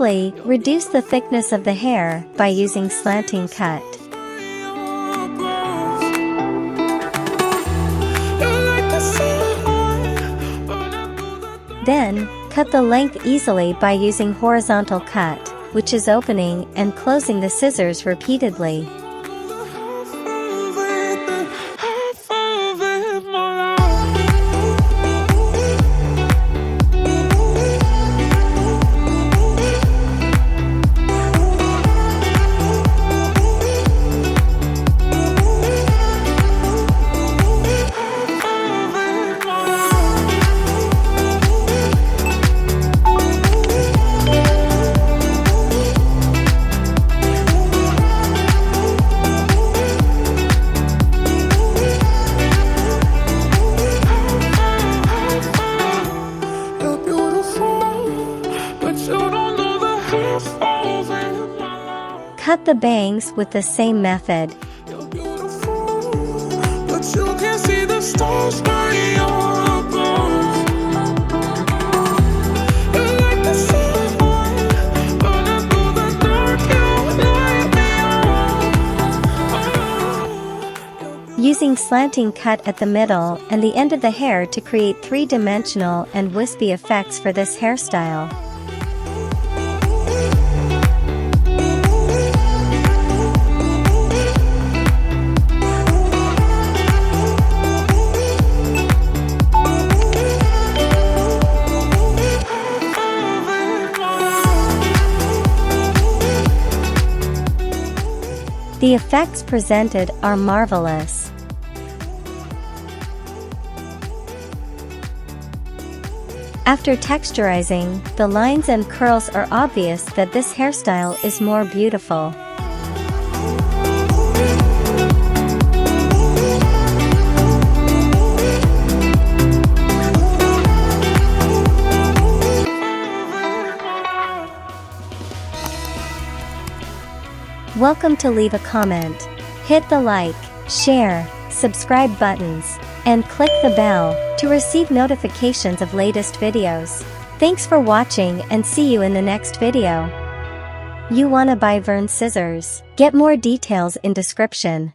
Simply, reduce the thickness of the hair by using slanting cut. Then, cut the length easily by using horizontal cut, which is opening and closing the scissors repeatedly. Cut the bangs with the same method. Using slanting cut at the middle and the end of the hair to create three-dimensional and wispy effects for this hairstyle. The effects presented are marvelous. After texturizing, the lines and curls are obvious that this hairstyle is more beautiful. Welcome to leave a comment. Hit the like, share, subscribe buttons, and click the bell to receive notifications of latest videos. Thanks for watching and see you in the next video. You wanna buy Vern scissors? Get more details in description.